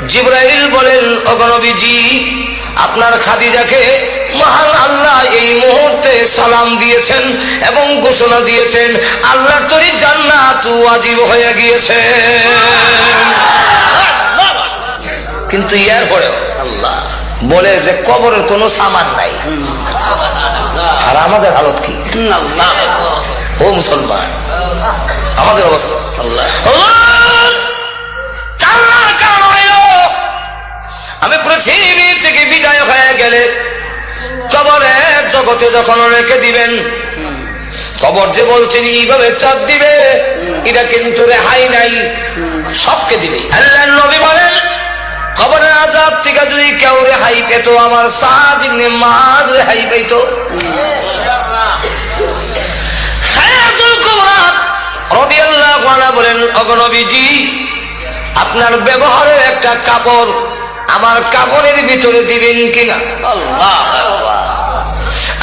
জিবরাইল বলেন, ওগো নবীজি, আপনার খাদিজাকে মহান আল্লাহ এই মুহূর্তে সালাম দিয়েছেন এবং ঘোষণা দিয়েছেন আল্লাহর তৈরি জান্নাত ওয়াজিব হয়ে গিয়েছে। কিন্তু এর পরেও আল্লাহ বলে যে কবরের কোনো সামান নাই। আর আমাদের হালত কি? ও মুসলমান, আমাদের অবস্থা আল্লাহ আমি পৃথিবী থেকে বিদায় হয়ে গেলে কবরের জগতে যখন রেখে দিবেন, কবর যে বলছেন এইভাবে চাপ দিবে, এটা কিন্তু রেহাই নাই, সবকে দিবে। আল্লাহর নবী বলেন, কবরের আযাব থেকে যদি কেউ রেহাই পেত, আমার সাদ ইবনে মুআয রেহাই পেত। হায়াতুল কুবরা রাদিয়াল্লাহু আনহা বলেন, ওগো নবীজি, আপনার ব্যবহারের একটা কাপড় আমার কাপড়ের ভিতরে দিবেন কিনা? আল্লাহ,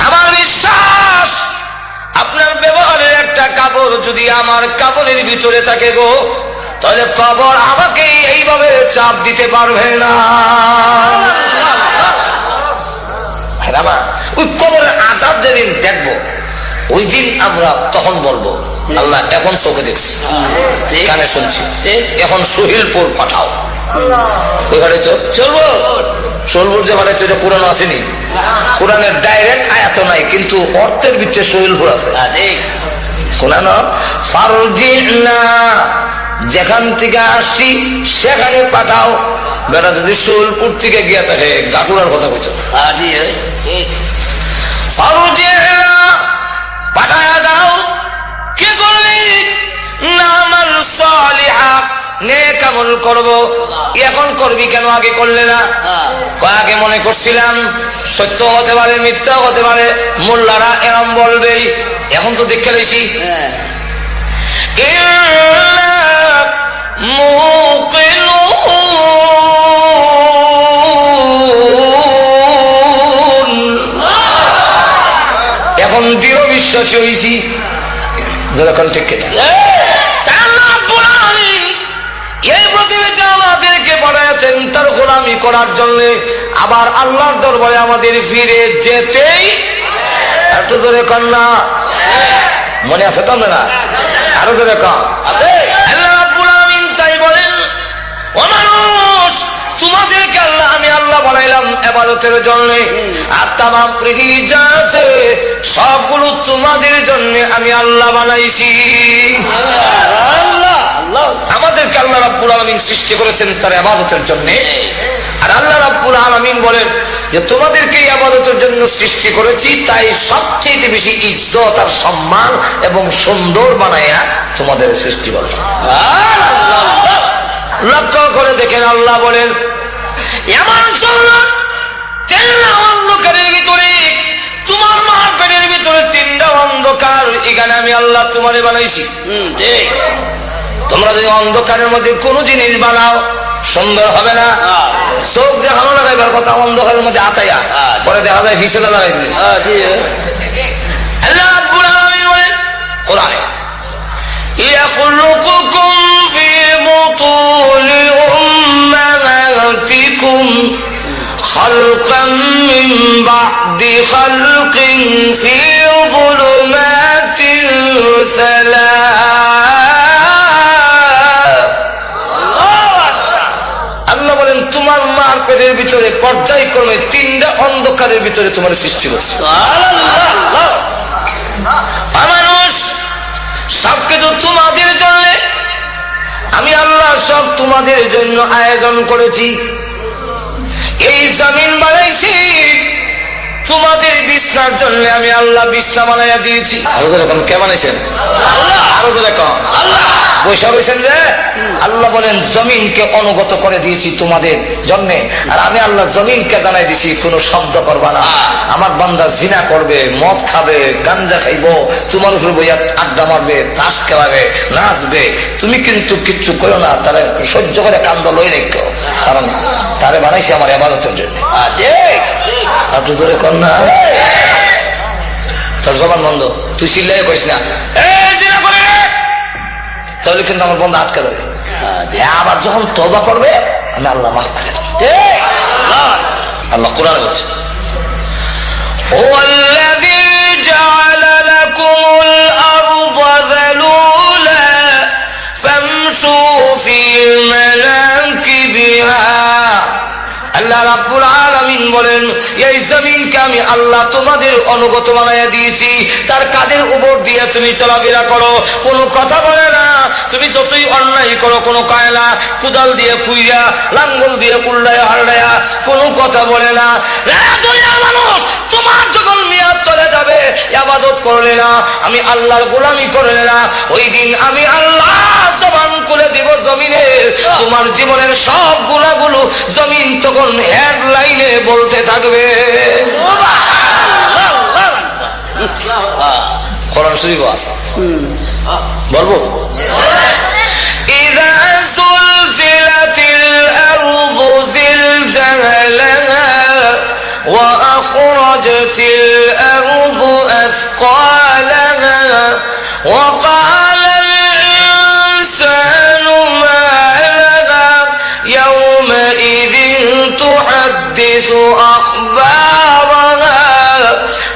আমার বিশ্বাস আপনার ব্যবহারের একটা কাপড় যদি আমার কাপড়ের ভিতরে থাকে গো, তাহলে কবর আমাকে এইভাবে চাপ দিতে পারবে না। ওই কবরের আযাব যেদিন দেখবো, ওই দিন আমরা তখন বলবো আল্লাহ এখন চোখে দেখছি, কানে শুনছি, এখন সোহেলপুর পাঠাও। ওই ঘরে চলবো, সোহেলপুর যে ঘরে কোরআন আসেনি, কোরআনের ডাইরেক্ট আয়াত নাই, কিন্তু অর্থের ভিতরে সোহেলপুর আছে। কোরআন ফারজিনা, যেখান থেকে আসছি সেখানে পাঠাও। বেটা যদি সোহেলপুর থেকে গিয়া থাকে গাটুরার কথা বলছো, ফারজিনা পাঠায়া দাও। কি করলি? নামাল সালিহা, নেক আমল করব। এখন করবি কেন, আগে করলে না? আগে মনে করছিলাম সত্য হতে পারে, মিথ্যা হতে পারে, মোল্লারা এরম বলবেই, এখন তো দেখে রয়েছি। এখন দৃঢ় বিশ্বাসী হয়েছি, যখন ঠিক এই পৃথিবীতে আমাদেরকে পাঠাচ্ছেন তার গোলামি করার জন্য, আবার আল্লাহর দরবারে আমাদের ফিরে যেতেই। এত জোরে কন্যা মনে আছে তো না? আরো জোরে কম আছে। আল্লাহ রাব্বুল আলামিন তাই বলেন, ও মানুষ, তোমাদেরকে আল্লাহ আমি আল্লাহ বানাইলাম ইবাদতের জন্য, আর তামাম পৃথিবী যা আছে সবগুলো তোমাদের জন্য আমি আল্লাহ বানাইছি। আমাদেরকে আল্লাহ রাব্বুল আলামিন সৃষ্টি করেছেন তার ইবাদতের জন্য। আর আল্লাহ রাব্বুল আলামিন বলেন যে তোমাদেরকে ইবাদতের জন্য সৃষ্টি করেছি, তাই সবচেয়ে বেশি ইজ্জত আর সম্মান এবং সুন্দর বানায়া তোমাদের সৃষ্টি করলাম। লক্ষ্য করে দেখেন, আল্লাহ বলেন এমন সুন্দর অন্ধকারের ভিতরে, তোমার মা পেটের ভিতরে 3টা অন্ধকার, এখানে আমি আল্লাহ তোমারে বানাইছি। তোমরা যদি অন্ধকারের মধ্যে কোনো জিনিস বানাও সুন্দর হবে না। চোখ যে ভালো লাগাইবার কথা, অন্ধকারের মধ্যে আতাইয়া পরে দেখা যায় হিসেবে লাগাই দিলে। আল্লাহ রাব্বুল আলামিন বলেন কোরআনে, ইয়াখলুকুকুম ফি বুতুনি উম্মাহাতিকুম খালকাম মিন বা'দি খালকিন ফি যুলুমাতিন সালাস। আল্লাহ বলেন তোমার মার পেটের ভিতরে পর্যায়ক্রমে 3টা অন্ধকারের ভিতরে তোমার সৃষ্টি করছে। মানুষ সবকিছু তোমাদের জন্য, আমি আল্লাহ সব তোমাদের জন্য আয়োজন করেছি। এই জমিন বানাইছি তোমাদের বিছনার জন্য, আমি আল্লাহ বিছনা বানাইয়া দিয়েছি। আরো যেরকম কে বানাইছেন? আল্লাহ। আরো যেরকম আল্লাহ বৈশা রয়েছেন যে আল্লাহ বলেন জমিনকে অনুগত করে দিয়েছি তোমাদের জন্য। আর আমি আল্লাহ জমিনকে জানাই দিছি কোনো শব্দ করবা না। আমার বান্দা জিনা করবে, মদ খাবে, গাঞ্জা খাইবো, তোমার উপরে বইয়া আড্ডা মারবে, তাস খেলাবে, নাচবে, তুমি কিন্তু কিচ্ছু করো না, তারা সহ্য করে কান্দ লই রেখো, কারণ তারে বানাইছি আমার ইবাদতের জন্য। কন্যা তোর জবান বন্ধ, তুই চিল্লাই কইস না তাহলে কিন্তু আমার বন্ধু আটকে দেবে। আবার যখন তওবা করবে আমি আল্লাহ মাফ করে দেব। আল্লাহ কোরআনে বলছে ওয়াল্লাযী জাআলা লাকুমুল আরদা যালুলা ফামশু ফি মানাকিবিহা। আল্লাহ রাব্বুল আলামিন বলেন এই জমিনকে আমি আল্লাহ তোমাদের অনুগত বানাইয়া দিয়েছি, তার কাদের উপর দিয়ে তুমি চলাফেরা করো, কোনো কথা বলে না। তুমি যতই অন্যায় করো কোনো কয় না, কুদাল দিয়ে খুইয়া লাঙ্গল দিয়ে উল্লায়া হাল্লায়া কোনো কথা বলে না। দুনিয়ার মানুষ তোমার যখন মেয়াদ চলে যাবে ইবাদত করলে না, আমি আল্লাহর গোলামি করলে না, ওই দিন আমি আল্লাহ জবান খুলে দিব জমিনে, তোমার জীবনের সব গুনাহগুলো জমিন তখন হেডলাইনে বলতে থাকবে। কোরআন শরীফ আছে, বলবো ইযা যুলজিলাতিল আরদু জিলজালাহা ওয়া আখরাজাতিল আরদু আসকালাহা ওয়া ক্বালাল ইনসানু মা লাহা ইয়াওমাইযিন তুহাদ্দিসু আখবারাহা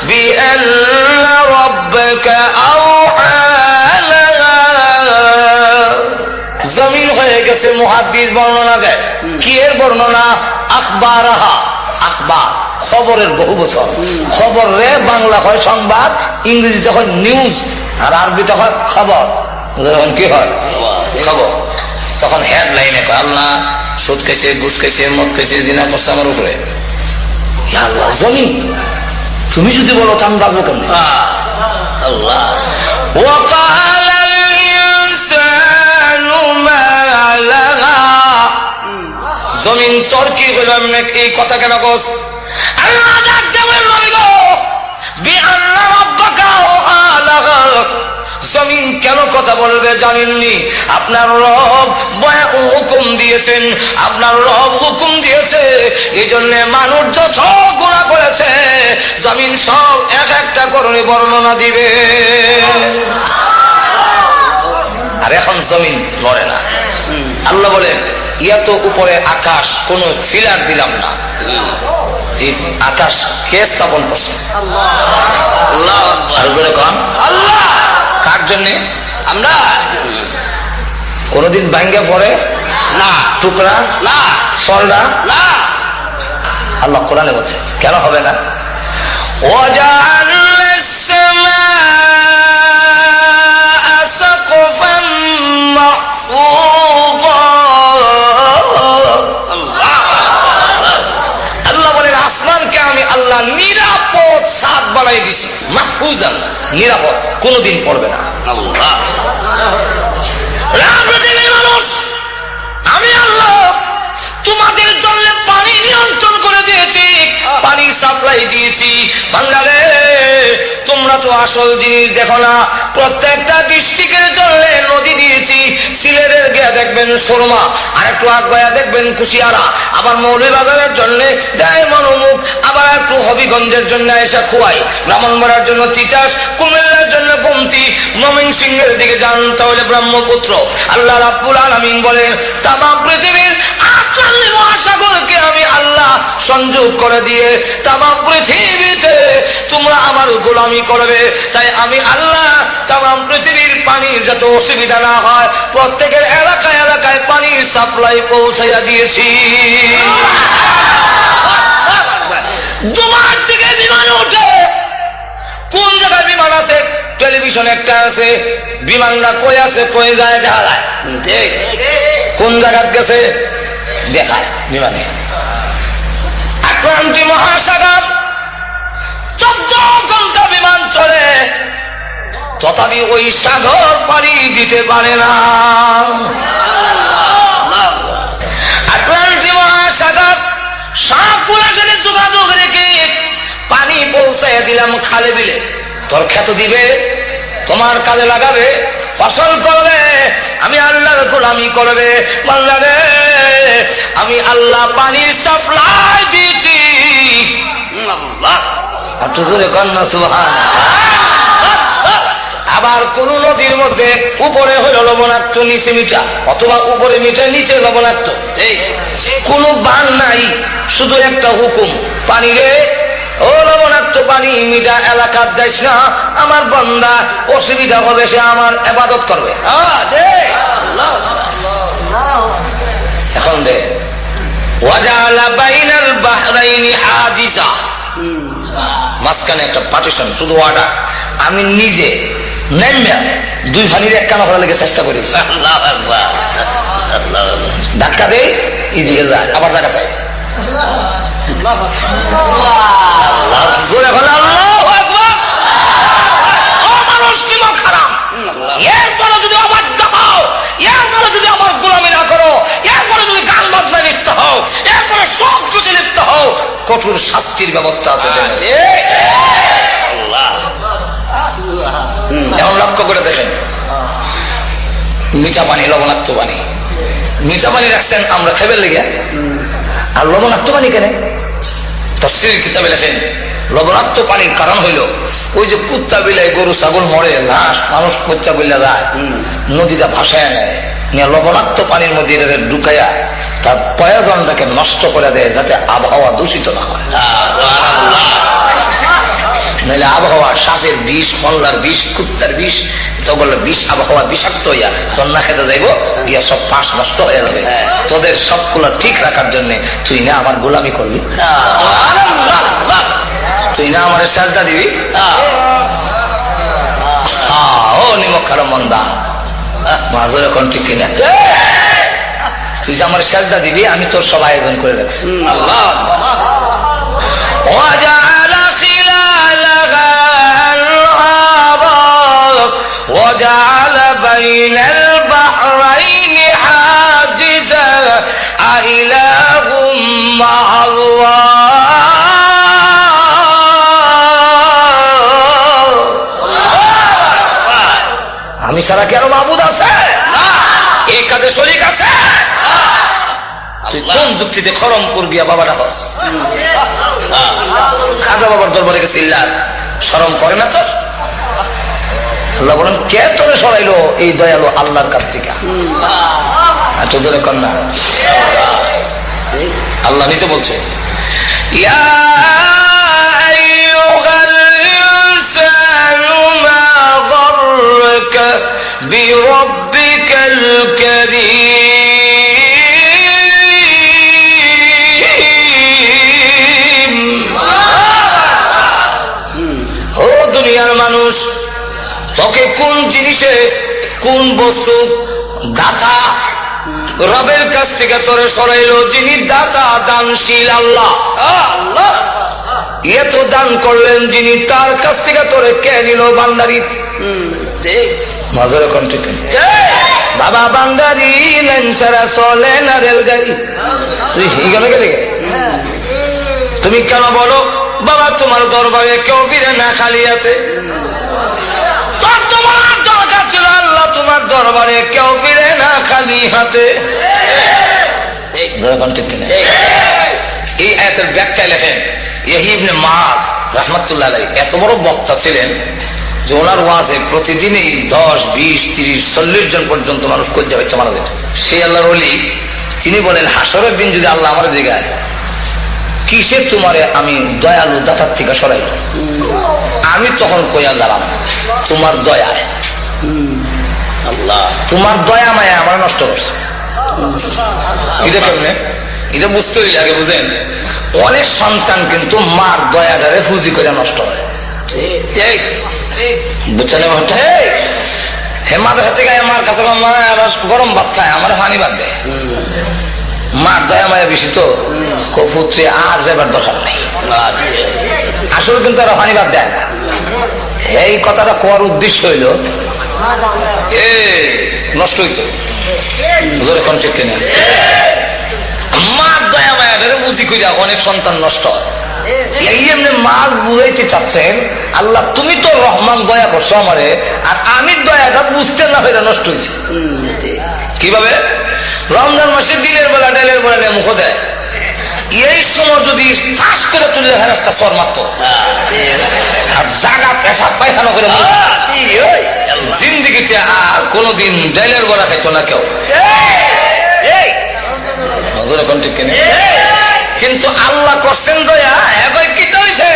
বিআন্না রাব্বাকা আওহা লাহা। জমিন হয়ে গেছে, মুহাদ্দিস বর্ণনা দেয় কি এর বর্ণনা? আখবারাহা, আখবার খবরের বহু বছর, খবর রে বাংলা হয় সংবাদ, ইংরেজিতে হয় নিউজ, আর আরবিতে হয় খবর। কি হয়? খবর। তখন হেডলাইনে আল্লাহ সুদ খাইছে, ঘুষ খাইছে, মদ খাইছে, জিনা করছে আমার উপরে। আল্লাহ জমিন তুমি যদি বলো তো আমি বাজবো কেমন? আল্লাহ ওয়াকালাল ইনসানু মা লাহা। জমিন তোর কি হইল? এই কথা কেন কস? আল্লাহ ডাকতে বলেন নবী গো বিআন্না রাব্বাকা আওহা লাহা। জমিন কেন কথা বলবে জানেননি? আপনার রব হুকুম দিয়েছেন, আপনার রব হুকুম দিয়েছে, এই জন্য মানুষ যত গুনাহ করেছে জমিন সব এক একটা করে বর্ণনা দিবে। আর এখন জমিন লড়ে না। আল্লাহ বলেন এত উপরে আকাশ কোন ফিলার দিলাম না, এই আকাশ কে স্থাপন করছে? আল্লাহ। কার জন্য? আমরা। কোনদিন ভাঙ্গা পড়ে না, টুকরা না, সরলা না। আল্লাহ কোরআনে বলছে কেন হবে না? ওয়াজআলনাস সামাআ সাকফান মাহফুযা। আল্লাহ বলেন আসমানকে আমি আল্লাহ নিরাপদ ছাদ বানাই দিছি, মাহফুজান নিরাপদ, কোনদিন পড়বে না। আল্লাহ মানুষ আমি আল্লাহ তোমাদের জন্য পানি নিয়ন্ত্রণ করে দিয়েছি, পানি সাপ্লাই দিয়েছি। বাংলারে তোমরা তো আসল জিনিস দেখো না, প্রত্যেকটা ডিস্ট্রিক্টের জন্য নদী দিয়েছি। সিলেটের গিয়া দেখবেন সুরমা, আর একটু আগুয়া দেখবেন কুশিয়ারা, আবার মৌলভীবাজারের জন্য দেয় মনোমুখ, আবার একটু হবিগঞ্জের জন্য এসে খোয়াই, ব্রাহ্মণবাড়ার জন্য তিতাস, কুমিল্লার জন্য কমতি, ময়মনসিংহের দিকে যান তাহলে ব্রহ্মপুত্র। আল্লাহ রাব্বুল আলামিন বলেন তামাম পৃথিবীর 48 মহাসাগরকে আমি আল্লাহ সংযোগ করে দিয়ে তামাম পৃথিবীতে তোমরা আমার গোলামি করবে। তাই আমি আল্লাহ তামাম পৃথিবীর পানির যাতে অসুবিধা না হয় প্রত্যেকের এলাকায় এলাকায় পানির সাপ্লাই পৌঁছাইয়া দিয়েছি। দুবার থেকে বিমান ওঠে, কোন জায়গায় বিমান আছে? টেলিভিশন একটা আছে, বিমানটা কই আছে, কই যায় দেখায়, কোন জায়গায় গেছে দেখায় বিমানে। আটলান্টিক মহাসাগর 14 ঘন্টা বিমান চলে, তথাপি ওই সাগর পাড়ি দিতে পারে না। আটলান্টিক মহাসাগর সবগুলোর সাথে যোগাযোগ রেখে পানি পৌঁছায় দিলাম খালে বিলে, তোর খেত দিবে, তোমার কাজে লাগাবে, ফসল করবে, আমি আল্লাহর গোলামি করবে। বাংলারে আমি আল্লাহ পানির সাপ্লাই দিয়েছি। আল্লাহ আর তো জোরে কন্যা সুবহানাল্লাহ। আবার কোন নদীর মধ্যে উপরে হলো লবণাক্ত, নিচে মিঠা, অথবা উপরে মিঠা নিচে লবণাক্ত, কোন বান নাই, শুধু একটা হুকুম, পানি রে ও লবণাক্ত পানি, মিঠা এলাকার যাইস না, আমার বান্দা অসুবিধা হবে, সে আমার ইবাদত করবে। এখন দে ওয়াজালা বাইনাল বাহরাইনি হাজিজা, মাঝখানে একটা পার্টিশন, শুধু ওয়াটার। আমি নিজে নেমে দুই ফানির এক কানা করার লেগে চেষ্টা করি, ধাক্কা দেই ইজি যায়, আবার জায়গা পাই, এরপরে যদি অবাধ্য হও, এরপরে যদি আমার গোলামি না করো, এরপরে যদি গান বাজনা লিপ্ত হও, এরপরে সব যদি লিপ্ত হও, কঠোর শাস্তির ব্যবস্থা আছে। এখন লক্ষ্য করে দেখেন, মিঠা পানি লবণাক্ত পানি, মিঠা পানি রাখছেন আমরা খেবের লেগে, আর লবণাক্ত পানি কেন? তাফসীর কিতাবে লেখেন লবণাক্ত পানির কারণ হইল ওই যে কুত্তা বিলাই গরু ছাগল মরে, লাশ মানুষ কুত্তা বিল্লা যায়, নদীটা ভাসায় নেয়, নিয়ে লবণাক্ত পানির মধ্যে ঢুকাইয়া তার প্রয়োজনটাকে নষ্ট করে দেয়, যাতে আবহাওয়া দূষিত না হয়। নাহলে আবহাওয়া সাপের বিষ, মল্লার বিষ, কুত্তার বিষ, তখন বিষ, আবহাওয়া বিষাক্ত হইয়া জন্না খেতে যাইব, গিয়া সব পাশ নষ্ট হয়ে যাবে। তোদের সবগুলো ঠিক রাখার জন্য তুই না আমার গোলামি করবি, তুই না আমার সাজদা দিবি, ও নিমক খারাপ মন্দা মাজুর এখন ঠিক কিনা, তুই যে আমার সাজদা দিবি, আমি তোর সব আয়োজন করে রাখছি। وجعل بين البحرين حاجزا أإله مع الله আমি ছাড়া কি আরো মাবুদ আছে? এই কাজে শরীক আছে? তুই কোন যুক্তিতে খরমপুর গিয়া বাবাটা হস, খাজা বাবার দরবারে গেছিলাম, শরম করে না তোর? আল্লাহ বলেন কে তোরে সরাইলো এই দয়ালু আল্লাহর কাছ থেকে? এত জোরে কন্যা আল্লাহ নিজে বলছে, ইয়া আইয়ুহাল ইনসানু মা গাররাকা বিরাব্বিকাল কারীম। ও দুনিয়ার মানুষ, তোকে কোন জিনিসে, কোন বস্তু দাতা রবের কাছ থেকে তোরে সরাইলো? যিনি দাতা, দানশীল আল্লাহ। এত দান করলেন যিনি, তার কাছ থেকে তোরে কে নিল? বান্দারি। মাজরে কোন ঠিক বাবা, বান্দারি লাইন ছাড়া চলে না রেলগাড়ি। তুই এখানে গেলে তুমি কেন বলো বাবা তোমার দরবারে কেউ ফিরে না খালি আছে? তোমার দরবারে কেউ ফিরে না খালি হাতে। এই আয়াতের ব্যাখ্যায় লেখেন ইয়াহইয়া ইবনে মাআজ রাহমাতুল্লাহ আলাইহি এত বড় বক্তা ছিলেন যে ওনার ওয়াজে প্রতিদিনই 10, 20, 30, 40 জন পর্যন্ত মানুষ কইতে হইতে মারা যেত। সেই আল্লাহর ওলি তিনি বলেন, হাসরের দিন যদি আল্লাহ আমার জায়গায় কিসে তোমারে আমি দয়ালু দাতার থেকে সরাই, আমি তখন কইয়া দাঁড়াম তোমার দয়ায়। আল্লাহ তোমার দয়া মায়া আমার নষ্ট করছে। এটা কেমনে? এটা বুঝতে হইলে আগে বুঝেন, অনেক সন্তান কিন্তু মার দয়াটারে ফুজি করে নষ্ট হয়। বুঝছেন? হে মাদ্রাসা থেকে মার কাছে গরম ভাত খায়, আমার পানি ভাত দেয়। মার দয়া মায়া বেশি তো পুত্রে আর যাবার দরকার নেই, আসলে কিন্তু আর পানি ভাত দেয় না। এই কথাটা কোয়ার উদ্দেশ্য হইল নষ্ট হইতো ঠিক কিনা? মার দয়া মায়া বুঝি কইরা অনেক সন্তান নষ্ট হয়। এই এমনি মার বুঝাইতে চাচ্ছেন আল্লাহ তুমি তো রহমান, দয়া করছো আমারে, আর আমি দয়াটা বুঝতে না হইলে নষ্ট হয়েছে। কিভাবে? রমজান মাসে দিনের বেলা ডালের বেলা মুখ দেয়, এই সময় যদি ঠাস করে তুলে ফেরেশতা সর মারত, আর জাগা পেশাব পায়খানা করে জিন্দিগিতে আর কোনোদিন ডাইলের বড়া খাইতো না কেউ। কিন্তু আল্লাহ করছেন দয়া, এখন কি হয়েছে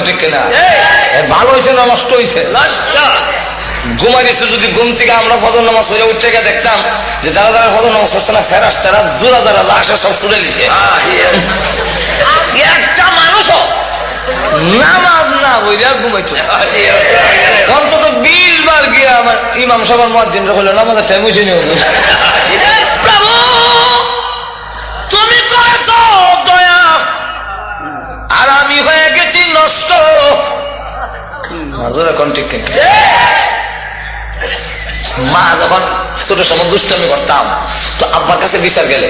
ঠিক কিনা? ভালো হয়েছে না নষ্ট হয়েছে? ঘুমাই দিচ্ছে। যদি ঘুম থেকে আমরা ফজর নামাজ পড়ে উঠে গিয়ে দেখতাম যে যারা যারা ফজর নামাজ পড়ছে না ফেরেশতারা জোড়া যারা আসে সব ছুড়ে দিছে। একটা মানুষও নামাজ না বইরা ঘুমাইতো। অন্তত 20 বার গিয়ে আমার ইমাম সাহেব মুয়াজ্জিনরা কইলো নামাজের টাইম হইছে নি? প্রভু তুমি করেছো দয়া, আর আমি হয়ে গেছি নষ্ট। মা যখন ছোট সময় দুষ্টামি করতাম তো আব্বার কাছে বিচার গেলে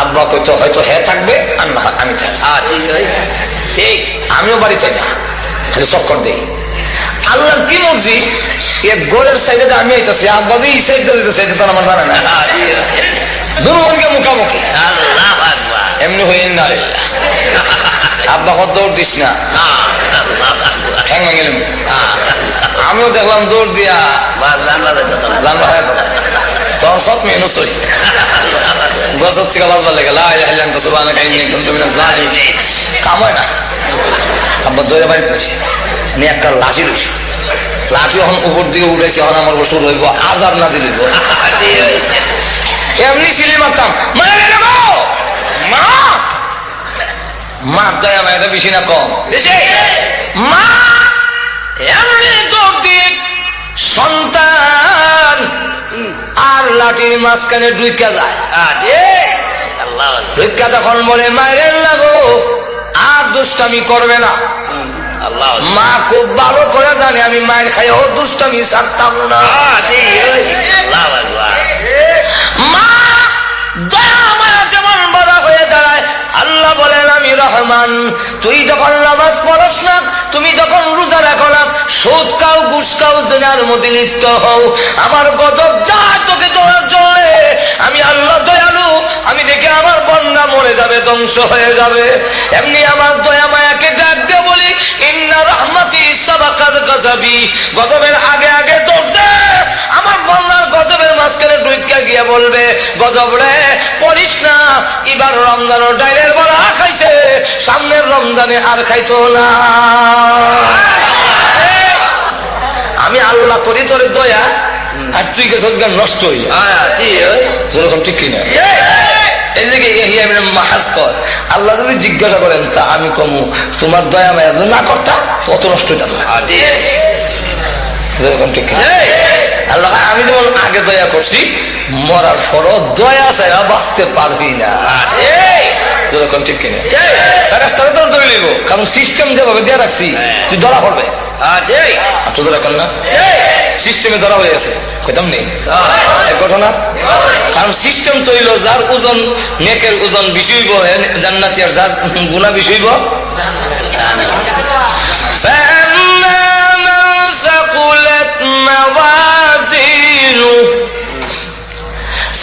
আব্বা কইতো হয়তো হ্যাঁ থাকবে আর না আমি থাকবো। আমিও বাড়িতে না, চক্কর দিই। আল্লাহর কি মর্জি, এক গোলের সাইডে আমি আইতাছি, আব্বা যে এই সাইডে দিতেছে এটা তো আমার জানা না। দুর্গণকে মুখামুখি এমনি হয়ে না। আব্বা কত দৌড় দিস না, আমিও দেখলাম দৌড় দিয়া তখন সব মেহনত গজব থেকে বারবার লেগে কামায় না। আব্বা দৌড়ে বাড়িতে পেয়েছে নিয়ে একটা লাঠি রয়েছে, লাঠি যখন উপর দিকে উঠেছে তখন আমার বসে রইব আজাব না দিল। এমনি সিলি মারতাম, মা মার দয়া মায়ের বেশি না কম? মা এমনি সন্তান আর লাঠির মাঝখানে ঢুইকা যায়। ঢুইকা তখন বলে মায়ের লাগো আর দুষ্টামি করবে না। মা খুব ভালো করে জানে আমি মায়ের খাইও দুষ্টামি ছাড়তাম না। মা দয়া মায়া যেমন বড় হয়ে দাঁড়ায়, আল্লাহ বলেন আমি রহমান। তুই যখন নামাজ পড়স না, তুমি যখন রোজা রাখো না, সুদ খাও ঘুষ খাও জেনার মধ্যে লিপ্ত হও, আমার গজব যা তোকে দেওয়ার জন্য আমি আল্লাহ দয়ালু, আমি দেখে আমার বন্যা মরে যাবে, ধ্বংস হয়ে যাবে। এমনি আমার দয়া মায়াকে ডাক দিয়ে বলি ইন্না রাহমাতি সাবাকাত গজবি, গজবের আগে আগে দৌড় দে। আমার বন্যার গজবের মাঝখানে ঢুইকা গিয়ে বলবে গজব রে পড়িস না, এবার রমজানও ডাইরের বড়া খাইছে, সামনের রমজানে আর খাইতো না। আমি আল্লাহ করি তোর দয়া, আর তুই গেছ নষ্ট হই যেরকম ঠিক কিনা? এদিকে মাহাজ কর। আল্লাহ যদি জিজ্ঞাসা করেন তা আমি কমু তোমার দয়া মায়া না করতাম অত নষ্ট হইতাম না। যেরকম ঠিক কিনা? আল্লাহ আমি যেমন আগে দয়া করছি, মরার পরও দয়া ছাড়া বাঁচতে পারবি না। যেরকম ঠিক কিনা? ধরে নিব, কারণ সিস্টেম যেভাবে দিয়ে রাখছি তুই ধরা পড়বে। সিস্টেমে ধরা হয়ে গেছে কইতাম নেই ঘটনা। কারণ সিস্টেম তৈল যার ওজন নেকের ওজন বেশি হইব জান্নাতি, আর যার গুনাহ বেশি হইব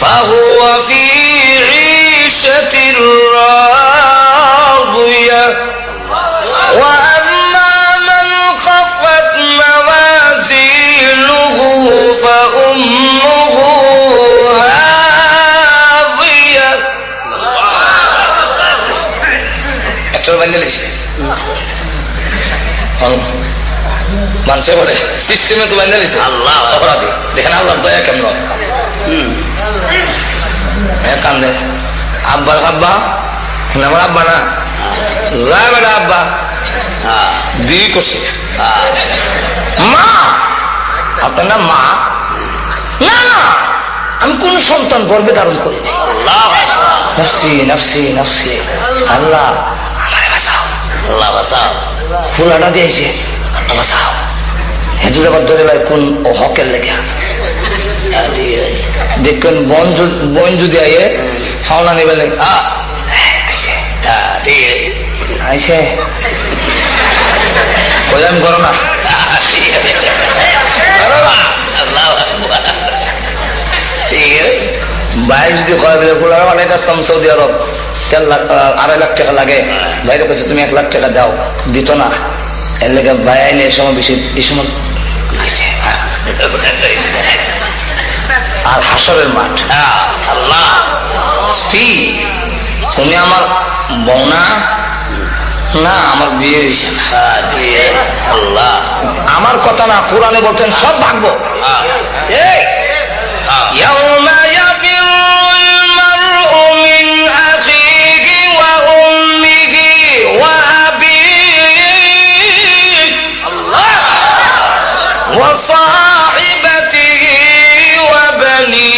فهو في عيشة راضية وأما من خفت موازينه فأمه هاوية। একটা বান্ডেলিস মানুষে বলে সিস্টেমে তো বান্ডেলিস আল্লাহ অপরাধী। দেখেন আল্লাহ দয়া কেমন। কান্দে আব্বার আব্বা, আমার আব্বা না যায় বেটা আব্বা বিয়ে করছে। মা আপনার নাম মা? না না, আমি কোন সন্তান গর্ভে ধারণ করি নাফসি নাফসি নাফসি। আল্লাহ আমারে বাঁচাও, আল্লাহ বাঁচাও। ফুলাটা দিয়েছে আল্লাহ বাঁচাও। হেঁটে যাবার ধরে ভাই কোন ও হকের লেগে দেখবেন বন যদি আইয়ে ফাওনা নিবে আইসে আমি করো না। ভাই যদি কয় বলে ফুলার অনেক আসতাম সৌদি আরব 3 লাখ 2.5 লাখ টাকা লাগে, বাইরে কাছে তুমি 1 লাখ টাকা দাও, দিত না। এর লেগে ভাই আইনে এই সময় বেশি, এই সময় আর হাসরের মাঠ। আল্লাহ স্ত্রী তুমি আমার বউ না? না, আমার বিয়ে হয়েছে না। আল্লাহ আমার কথা না, কোরআনে বলছেন সব ভাগবো। ইয়াউমা ইয়াফিরুল মারউ মিন আখিহি ওয়া উম্মিহি ওয়া আবিহি আল্লাহ ওয়া সাহিবাতিহি ওয়া বানিহি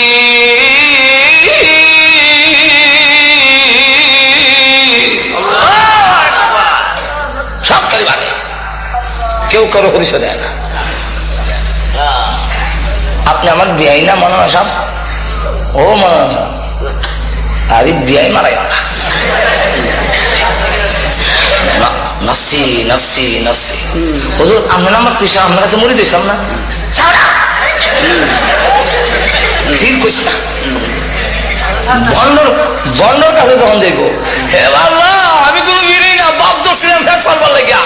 সব পরিবার, কেউ কারো পরিচয় দেয় না। আপনি আমার বিয়াই না মনে সব? ও মনে আরে বিয়াই মারাই না, নফসি নফসি নফসি। হুজুর আমরা না আমার পিসা আপনার কাছে মরি দিয়েছিলাম না, বন্ডর কাছে যখন দেখবো হে আল্লাহ আমি কোনো বিয়ে না, বাপ ধরছিলাম ফ্যাট ফলবার লাগিয়া।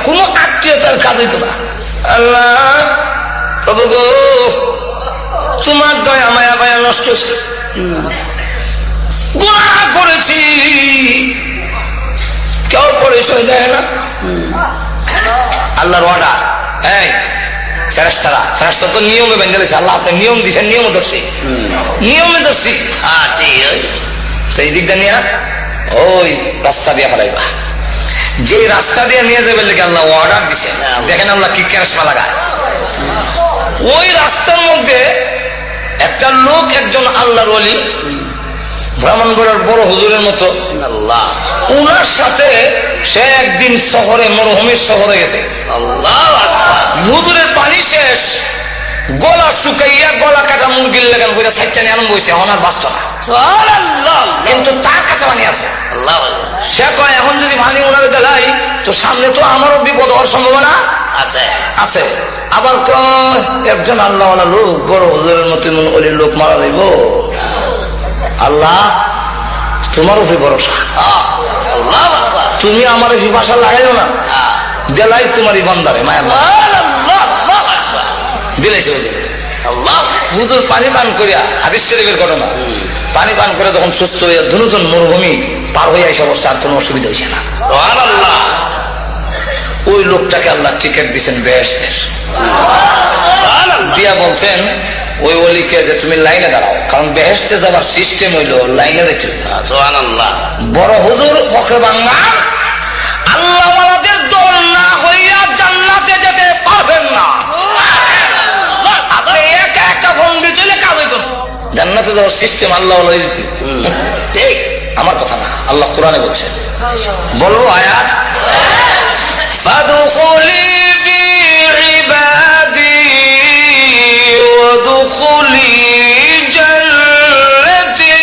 কোন আত্মীয়তার কাজ হইত না। আল্লাহ প্রভু গো, তোমার দয়া মায়া মায়া নষ্ট হয়েছে, গুনাহ করেছি, কেউ পরিচয় দেয় না। আল্লাহর অর্ডার, এই ফেরেশতারা, ফেরেশতা তো নিয়মে বেঁধে দিয়েছে। আল্লাহ আপনি নিয়ম দিচ্ছেন, নিয়মে ধরছি, নিয়মে ধরছি। এই দিকটা নিয়ে ওই রাস্তা দিয়ে ফেলাইবা, যে রাস্তা দিয়ে নিয়ে যাবে লেগে আল্লাহ অর্ডার দিচ্ছেন। দেখেন আল্লাহ কি ক্যারেশমা লাগায়। ওই রাস্তার মধ্যে একটা লোক, একজন আল্লাহর ওলি, ব্রাহ্মণবাড়িয়ার বড় হুজুরের মতো, আল্লাহ উনার সাথে সে একদিন শহরে, মরুভূমির শহরে গেছে। হুজুরের পানি শেষ, গলা শুকাইয়া গলা কাটা মুরগির লেগান করে সাইচানি আরম্ভ হয়েছে, ওনার বাঁচত না, কিন্তু তার কাছে পানি আছে। সে কয় এখন যদি পানি ওনারে দেখাই তো সামনে তো আমারও বিপদ হওয়ার সম্ভাবনা আছে আছে। আবার কয় একজন আল্লাহওয়ালা লোক, বড় হুজুরের মতো ওই লোক মারা যাইব, আল্লাহ তোমার উপরে ভরসা, তুমি আমার ভাষা লাগাইও না, দেলাই তোমারই বান্দারে মায়া দিলাইছে হুজুর। পানি পান করিয়া, হাদিস শরীফের ঘটনা, পানি পান করে যখন সুস্থ হইয়া ধনুজন মরুভূমি পার হইয়া এসে বসে, আর কোনো অসুবিধা হয়েছে না। ওই লোকটাকে আল্লাহ টিকিট দিচ্ছেন বেহেশতের, দিয়া বলছেন ওই অলিকে যে তুমি লাইনে দাঁড়াও, কারণ বেহেশতে যাবার সিস্টেম হইল লাইনে দেখতে। বড় হুজুর ফখরে বাংলা, আল্লাহওয়ালাদের দল না হইয়া জান্নাতে যেতে পারবেন না। আপনি একা একা ভঙ্গি চলে কাজ হইত, জান্নাতে যাওয়ার সিস্টেম আল্লাহ দিতে। আমার কথা না, আল্লাহ কোরআনে বলছেন, বলো আয়াত, ফাদখুলি ফি ইবাদি ওয়াদখুলি জান্নাতি।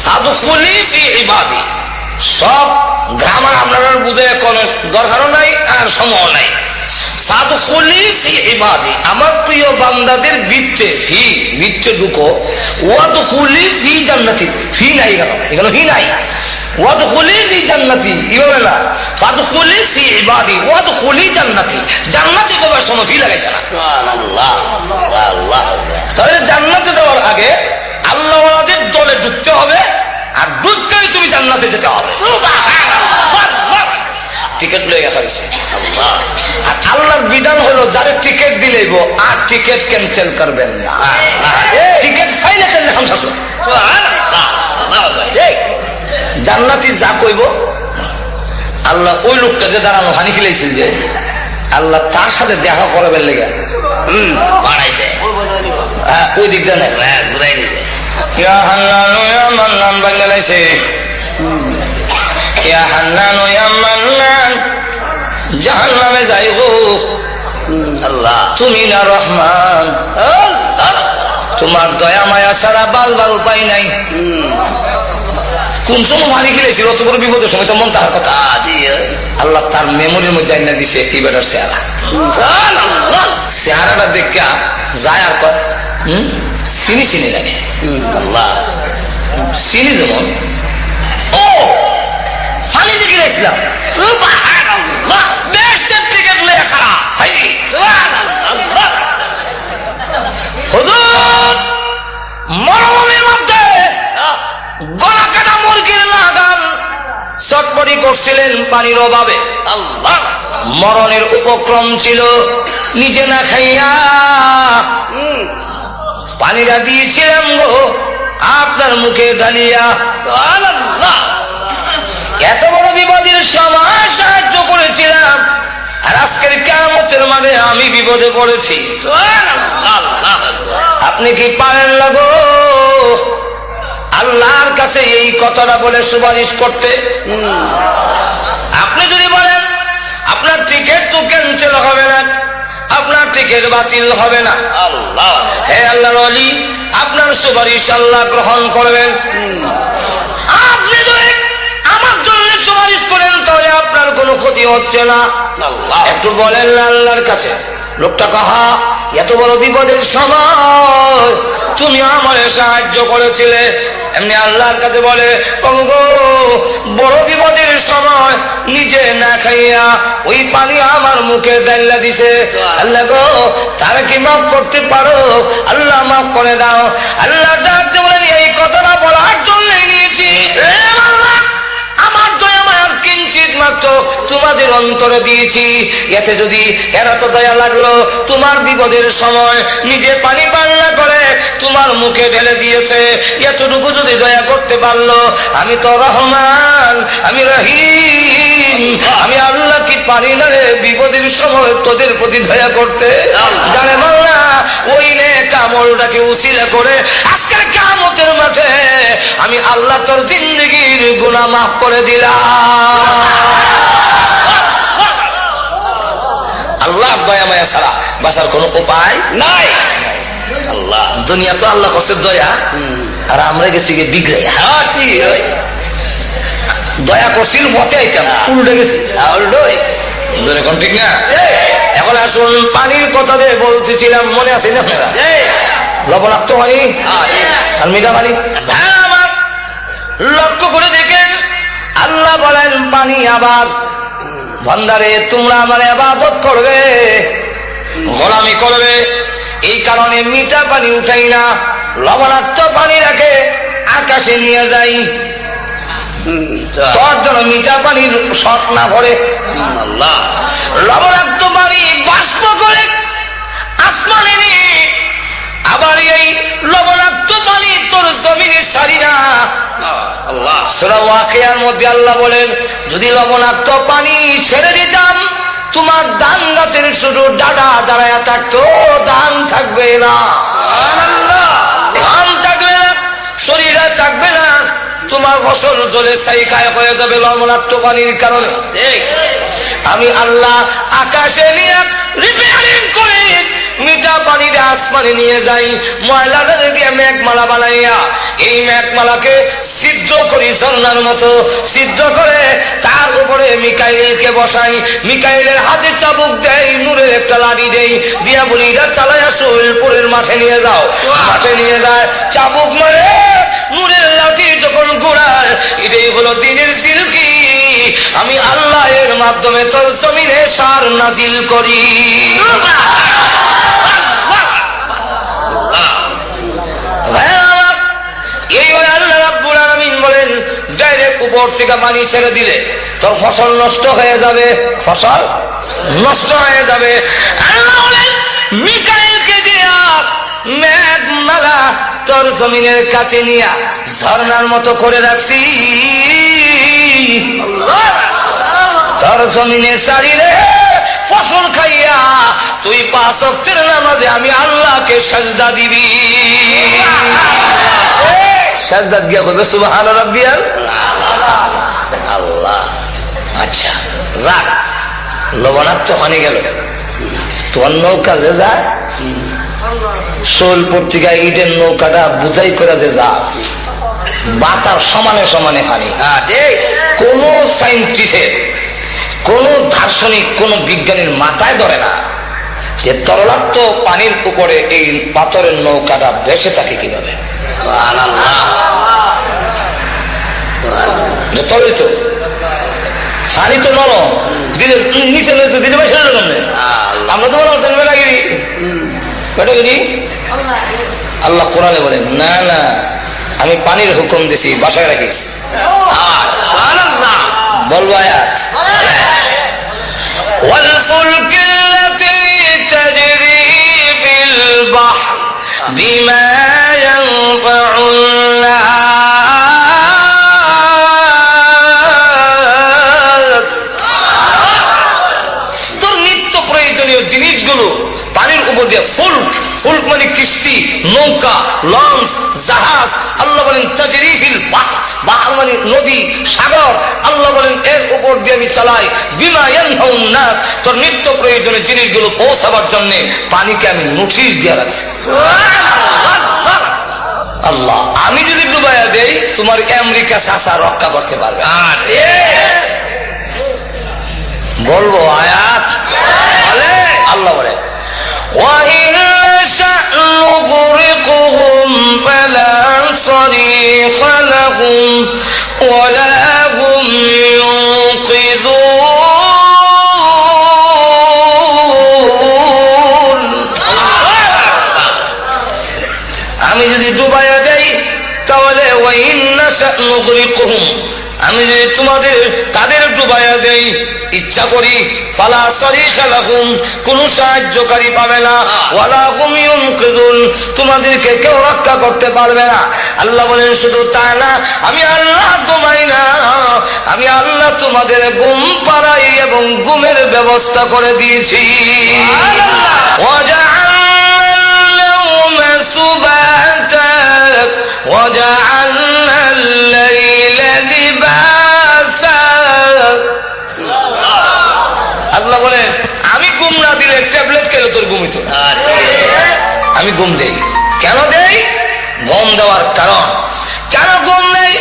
ফাদখুলি ফি ইবাদি, সব গ্রামার আপনারা বুঝে কোনো দরকারও নাই আর সময় নাই। ফাদখুলি ফি ইবাদি, আমার প্রিয় বান্দাদের ভিতরে, ফি ভিতরে ঢুকো, ওয়াদখুলি ফি জান্নাতি, ফি নাই কেন এখানে, ফি নাই, ওয়াদখুলি ফি জান্নাতি, এভাবে না, ফাদখুলি ফি ইবাদি ওয়াদখুলি জান্নাতি, জান্নাতে যাওয়ার সময় ফি লাগাইছে না। তাহলে জান্নাতে যাওয়ার আগে আল্লাহওয়ালাদের দলে ঢুকতে হবে, আর ঢুকতেই তুমি জান্নাতে যেতে হবে। টিকিট লয়ে গেছে আর আল্লাহর বিধান হলো যারে টিকিট দিলেইব আর টিকিট ক্যান্সেল করবেন না, টিকিট ফাইলে কেন সমস্যা। জান্নাতি যা কইব আল্লাহ ওই লোকটা যে দাঁড়ানো হানি খেলেছিল যে আল্লাহ তার সাথে দেখা করাবেন লেগে বাড়াইছে, ওই দিকটা নেই ঘুরাই নিছে, ইয়া হান্নান ইয়া মান্নান বাংলাদেশে ইয়া হান্নান ইয়া মান্নান জাহান্নামে যাইব আল্লাহ, তুমি না রহমান, তোমার দয়া মায়া ছাড়া বালবার উপায় নাই। কোন সময় মারি গেছিল অত বড় বিপদের সময় তো মন তাহার কথা আল্লাহ তার মেমোরির মধ্যে আইনা দিছে এই বেটার চেহারা। চেহারাটা দেখা যায় আর কয় চিনি চিনি লাগে আল্লাহ চিনি যেমন ও পানি যে গিয়েছিলাম মরমের মধ্যে গলা কাটা মুরগির লাগান চটপটি করছিলেন পানির অভাবে। আল্লাহ মরণের উপক্রম ছিল, নিজে না খাইয়া পানিটা দিয়েছিলাম গো আপনার মুখে ঢালিয়া। এত বড় বিপদের সময় সাহায্য করেছিলাম, আর আজকের কিয়ামতের মাঝে আমি বিপদে পড়েছি। আপনি কি পারেন না গো আল্লাহর কাছে এই কথাটা বলে সুপারিশ করতে? আপনি যদি বলেন আপনার টিকিট তো ক্যান্সেল হবে না, আপনার টিকিট বাতিল হবে না, হে আল্লাহর ওলি আপনার সুপারিশ আল্লাহ গ্রহণ করবেন। আপনি যদি আমার জন্য সুপারিশ করেন তাহলে আপনার কোনো ক্ষতি হচ্ছে না। একটু বলেন না আল্লাহর কাছে। লোকটা কাহা এত বড় বিপদের সময় তুমি আমারে সাহায্য করেছিলে, এমনি আল্লাহর কাছে বলে প্রভু গো বড় বিপদের সময় নিজে না খাইয়া ওই পানি আমার মুখে ডাইলা দিছে, আল্লাহ গো তারা কি মাফ করতে পারো? আল্লাহ মাফ করে দাও। আল্লাহ ডাকতে বলেন এই কথাটা বলার জন্য নিয়েছি আমার দয়া মায়ার কিঞ্চিত মাত্র তোমাদের অন্তরে দিয়েছি, এতে যদি এরা তো দয়া লাগলো তোমার বিপদের সময় নিজে পানি পান না করে তোমার মুখে ঢেলে দিয়েছে, এতটুকু যদি দয়া করতে পারলো, আমি তো রহমান, আমি রহিম, আমি আল্লাহ কি পারি না রে বিপদের সময় তোদের প্রতি দয়া করতে? জানে মাওলা ওই নে কামলটাকে উসিলা করে আজকের কিয়ামতের মাঠে আমি আল্লাহ তোর জিন্দেগির গুনাহ মাফ করে দিলাম। আল্লাহ দয়া মায়া ছাড়া বাঁচার কোনো উপায় নাই। আল্লাহ দুনিয়া তো আল্লাহ করছে দয়া, আর আমরা গেছি গিয়ে বিগড়াইয়া। দয়া করছিল মতে আইতাম, উল্টে গেছি এখন ঠিক না। এখন আসুন পানির কথা দিয়ে বলতেছিলাম, মনে আছে না আপনারা? লবণাক্ত পানি আর মিঠা পানি। আমার লক্ষ্য করে দেখেন আল্লাহ বলেন পানি আবার বান্দারে তোমরা আমার ইবাদত করবে, গোলামি করবে, এই কারণে মিঠা পানি উঠাই না, লবণাক্ত পানি রাখে আকাশে নিয়ে যাই, তোর জন্য মিঠা পানির শখ না পড়ে। আল্লাহ লবণাক্ত পানি বাষ্প করে আসমানে নিয়ে আবার এই লবণাক্ত পানি তোর জমিনে ছাড়ি না। আল্লাহ সূরা ওয়াকিয়ার মধ্যে আল্লাহ বলেন যদি লবণাক্ত পানি ছেড়ে দিতাম তোমার ধান গাছের ছোট ডাডা দাঁড়ায় থাকতো, ধান থাকবে না, ধান থাকবে না, শরীরে থাকবে না, তোমার ফসল জলে ছাইখায় হয়ে যাবে লবণাক্ত পানির কারণে। আমি আল্লাহ আকাশে নিয়ে রিপেয়ারিং করে মিঠা পানিটা আসমানে নিয়ে যাই, ময়লাটা দিয়ে মেঘমালা বানাইয়া এই মেঘমালাকে সিদ্ধ করি, ঝর্ণার মতো সিদ্ধ করে তার উপরে মিকাইলকে বসাই, মিকাইলের হাতে চাবুক দেই, নূরের একটা লাঠি দেই, দিয়া বলি এটা চালাইয়া সোহেলপুরের মাঠে নিয়ে যাও। মাঠে নিয়ে যায়, চাবুক মারে, নূরের লাঠি যখন গোড়ায়, এটাই হলো দিনের সিলকি। আমি আল্লাহ এর মাধ্যমে তোর জমিনে সার নাজিল করি। এই আল্লাহ রাব্বুল আলামিন বলেন ডাইরেক্ট উপর থেকে পানি ছেড়ে দিলে তোর ফসল নষ্ট হয়ে যাবে, ফসল নষ্ট হয়ে যাবে। আল্লাহ বলেন মিকাইলকে দিয়া মেঘমালা তোর জমিনের কাছে নিয়া ঝর্ণার মতো করে রাখছি, তোর জমিনে ছাড়িলে ফসল খাইয়া তুই 5 ওয়াক্তের নামাজে আমি আল্লাহকে সাজদা দিবি। সাজদা দিয়া কইবে সুবহান রাব্বিয়াল যাক লবণাক্ত পানি গেল, তোমার নৌকা যে যায় শোলপুর থেকে ইটের নৌকাটা বুঝাই করে যে যাস বাতার সমানে সমানে পানি। কোন সাইন্টিস্টের, কোন দার্শনিক, কোন বিজ্ঞানীর মাথায় ধরে না যে তরলাক্ত পানির উপরে এই পাথরের নৌকাটা ভেসে থাকে কিভাবে। তরিত পানি তো নরম, দিলে নিচে দিতে পারছি আমরা তো বলছেন বেটাগিরি বেটাগিরি। আল্লাহ কোরআনে বলেন না না আমি পানির হুকুম দিছি বাসায় রাখিস। বলবো আয়াত والفلك التي تجري في البحر بما ينفع الناس। তোর নিত্য প্রয়োজনীয় জিনিসগুলো পানির উপর দিয়ে ফুলক, ফুলক মানে কিস্তি, নৌকা, লঞ্চ, জাহাজ। আল্লাহ বলেন তাজরি ফিল বাহর, বাহর মানে নদী, সাগর। আল্লাহ বলেন এর উপর দিয়ে আমি চালাই বিমা ইয়ানফাউন নাস, তোর নিত্য প্রয়োজনীয় জিনিসগুলো পৌঁছাবার জন্য পানিকে আমি নোটিশ দিয়ে রাখছি। আল্লাহ আমি যদি ডুবাইয়া দেই তোমার আমেরিকা চাচা রক্ষা করতে পারবে। বলবো আয়াত আল্লাহ বলে وَإِنْ نَشَأْ نُغْرِقْهُمْ فَلَا صَرِيخَ لَهُمْ وَلَا هُمْ يُنقِذُونَ। আমি যদি ডুবাইয়া দেই তাহলে وَإِنْ نَشَأْ نُغْرِقْهُمْ, আমি যদি তোমাদের তাদের ডুবাইয়া দেই ইচ্ছা করি ফালা সারিখা লাহুম, কোন সাহায্যকারী পাবে না, ওয়ালা হুম ইউনকিযুন, তোমাদেরকে কেউ রক্ষা করতে পারবে না। আল্লাহ বলেন শুধু তা না, আমি আল্লাহ ঘুমাই না, আমি আল্লাহ তোমাদের ঘুম পাড়াই এবং ঘুমের ব্যবস্থা করে দিয়েছি। ওয়াজআলনা সুবাতা ওয়াজআলনা আল-লাইলা লিবাসা। আল্লাহ বলেন আমি ঘুম না দিলে ট্যাবলেট খেলে তোর ঘুমিত। আমি ঘুম দেই, কেন দেই? ঘুম দেওয়ার কারণ, কেন ঘুম দেই?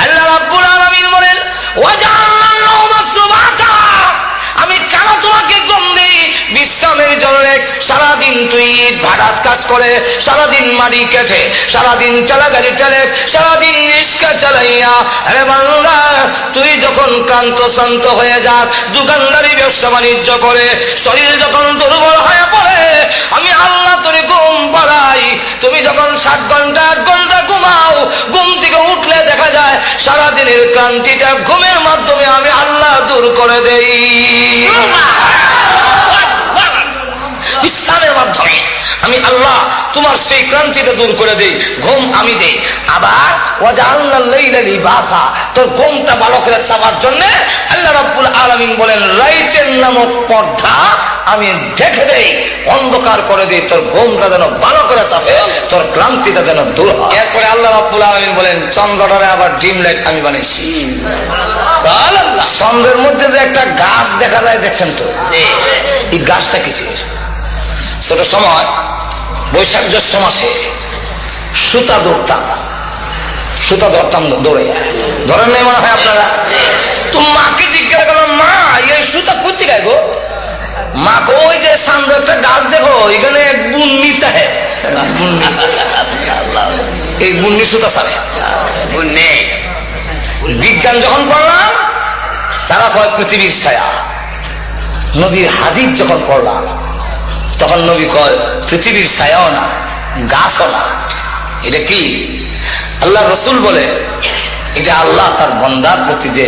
আল্লাহ রাব্বুল আলামিন বলেন আমি কেন তোমাকে ঘুম দেই? বিশ্রামের জন্য। সারাদিন তুই ভাড়াত কাজ করে, সারাদিন মাটি কেটে, সারাদিন চালা গাড়ি চালে, সারাদিন রিক্সা চালাইয়া, আরে বান্দা তুই যখন ক্লান্ত শান্ত হয়ে যাস, দোকানদারি ব্যবসা বাণিজ্য করে শরীর যখন দুর্বল হয়ে পড়ে, আমি আল্লাহ তোরে ঘুম পাড়াই। তুমি যখন 7 ঘন্টা 8 ঘন্টা ঘুমাও, ঘুম থেকে উঠলে দেখা যায় সারাদিনের ক্লান্তিটা ঘুমের মাধ্যমে আমি আল্লাহ দূর করে দেই। ইসলামের মাধ্যমে আমি আল্লাহ তোমার সেই ক্রান্তিটা দূর করে দেই, ঘুম আমি দেই। আবার ওয়াজআলনাল লাইলা লিবাসা, তোর ঘুমটা ভালো করে চাপার জন্য আল্লাহ রাব্বুল আলামিন বলেন রাইতের নামক পর্দা আমি ঢেকে দেই, অন্ধকার করে দেই, তোর ঘুমটা যেন ভালো করে চাপে, তোর ক্লান্তিটা যেন দূর হয়। এরপরে আল্লাহ রাব্বুল আলামিন বলেন চন্দ্রটারে আবার ডিম লাইট আমি বানাইছি। চন্দ্রের মধ্যে যে একটা গাছ দেখা যায় দেখছেন তো, এই গাছটা কিসের? ছোট সময় বৈশাখ জ্যৈষ্ঠ মাসে সুতা ধরতাম দৌড়ে, ধরেন নাই মনে হয় আপনারা? তো মাকে জিজ্ঞাসা করলাম মা এই সুতা করতে গাইব? মা কো ওই যে সামনে একটা গাছ দেখো, এখানে বুন্নিটা হ্যাঁ এই বুন্নি সুতা ছাড়ে। বিজ্ঞান যখন পড়লাম তারা কয় পৃথিবীর ছায়া। নবীর হাদিস যখন পড়লাম তখন নবী কয় পৃথিবীর ছায়াও না, গাছও না। এটা কি? আল্লাহ রসুল বলে এটা আল্লাহ তার বান্দার প্রতি যে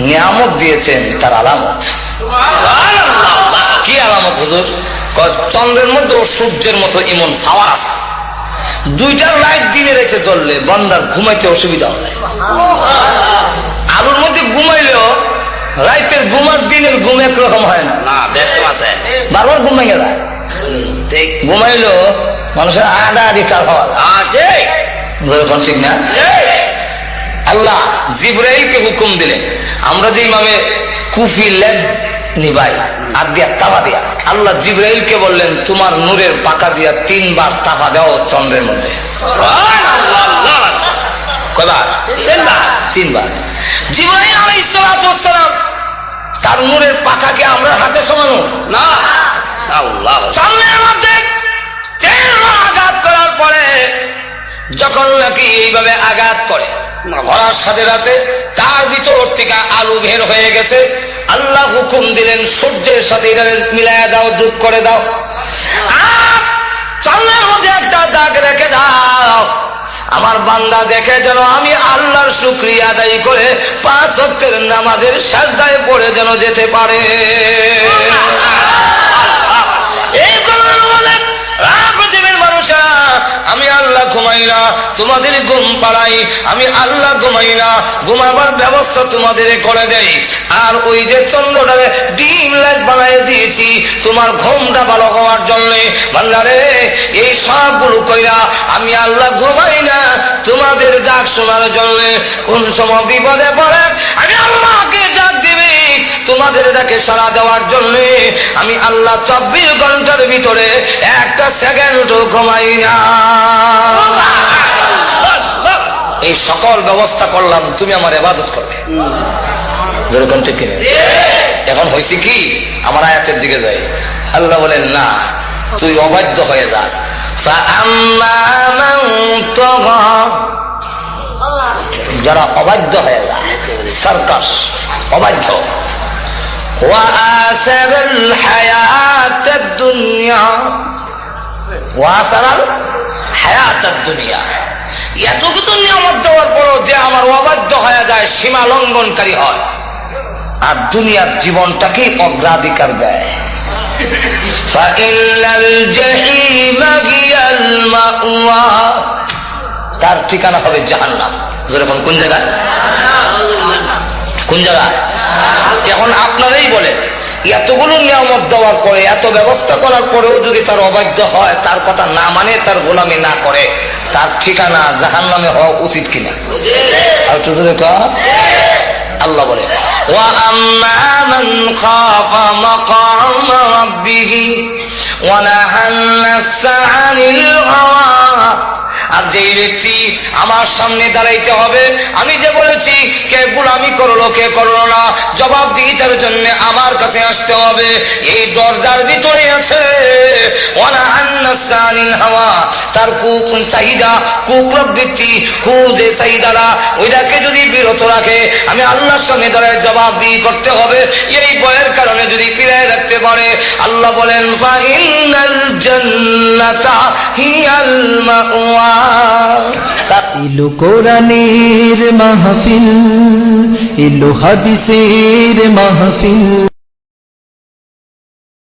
নিয়ামত দিয়েছেন তার আলামত। কি আলামত হুজুর? চন্দ্রের মধ্যে সূর্যের মতো এমন পাওয়ার আছে, 2টা লাইট দিনে রেখে জ্বললে বান্দার ঘুমাইতে অসুবিধা হয়। আলোর মধ্যে ঘুমাইলেও রাইতের ঘুম আর দিনের ঘুম একরকম হয় না, বারবার ঘুম ভেঙে যায়। ঘুমাইলো মানুষের আড়াআড়ি চাল হওয়ার ঠিক না? আল্লাহ জিবরাইলকে হুকুম দিলেন, আমরা যে ইমামে কুফি ল্যাম্প নিবাই আর দিয়া তালা দিয়া। আল্লাহ জিবরাইলকে বললেন তোমার নূরের পাকা দিয়া 3 বার তাপা দাও চন্দ্রের মধ্যে। কয়বার? 3 বার। জিবরাইল আলাইহিস সালাতু ওয়াস সালাম তার নূরের পাকাকে আমরা হাতে সমানো না। আল্লাহ চন্দ্রের মধ্যে 3 বার আঘাত করার পরে যখন নাকি এইভাবে আঘাত করে করার সাথে সাথে তার ভিতর থেকে আলো বের হয়ে গেছে। আল্লাহ হুকুম দিলেন সূর্যের সাথে এটা মিলাইয়া দাও, যোগ করে দাও, আর চন্দ্রের মধ্যে একটা দাগ রেখে দাও। আমার বান্দা দেখে যেন আমি আল্লাহর শুকরিয়া আদায় করে 5 ওয়াক্তের নামাজের সাজদায় পড়ে যেন যেতে পারে। এই কারণে বলেন পৃথিবীর মানুষেরা আমি আল্লাহ ঘুমাই না, তোমাদের ঘুম পাড়াই। আমি আল্লাহ ঘুমাই না, ঘুমাবার ব্যবস্থা তোমাদের করে দেই। আর ওই যে চন্দ্রটারে ডিম লাইট বানাই দিয়েছি তোমার ঘুমটা ভালো হওয়ার জন্য। বান্দারে এই সবগুলো কইরা আমি আল্লাহ ঘুমাই না তোমাদের ডাক শোনার জন্য। কোন সময় বিপদে পড়ে আমি আল্লাহকে ডাক দিবি তোমাদের ডাকে সাড়া দেওয়ার জন্য। আমি আল্লাহ 24 ঘন্টার ভিতরে একটা সেকেন্ডও ঘুমাই না। এই সকল ব্যবস্থা করলাম তুমি আমার ইবাদত করবে। যেরকম ঠিক কিনা? এখন হয়েছে কি আমার আয়াতের দিকে যাই। আল্লাহ বলেন না তুই অবাধ্য হয়ে যাস। যারা অবাধ্য হয়ে যায়, সার্কাস অবাধ্য, وآثر الحياة الدنيا وآثر الحياة الدنيا এতটুকু নিয়ামত দেওয়ার পরও যে আমার অবাধ্য হয়ে যায়, সীমা লঙ্ঘনকারী হয় আর দুনিয়ার জীবনটাকে অগ্রাধিকার দেয়। فإن الجحيم هي المأوى তার ঠিকানা হবে জাহান্নাম। যেরকম কোন জায়গায়? কোন জায়গায়? এখন আপনারাই বলেন এতগুলো নিয়ামত দেওয়ার পরে এত ব্যবস্থা করার পরেও যদি তার অবাধ্য হয়, তার কথা না মানে, তার গোলামি না করে, তার ঠিকানা জাহান্নামে হওয়া উচিত কিনা? আর তো আল্লাহ বলে ওয়া আম্মা মান খাফা মাকাম রাব্বিহি ওয়া নাহান নাফসা আনিল হাওয়া। আর যেই ব্যক্তি আমার সামনে দাঁড়াইতে হবে, আমি যে বলেছি কে গোলামি করলো কে করলো না জবাব দিতে জন্য আমার কাছে আসতে হবে, এই দরজার ভিতরে আছে তার চাহিদা কুপ্রবৃত্তি যে চাহিদারা ওইটাকে যদি বিরত রাখে আমি আল্লাহর সামনে দাঁড়ায় জবাব দিয়ে করতে হবে। এই ভয়ের কারণে যদি ফিরায় রাখতে পারে, আল্লাহ বলেন ফাইনাল জান্নাতা হিয়াল মাওয়া। এলো কোরআনের মাহফিল, এলো হাদিসের মাহফিল।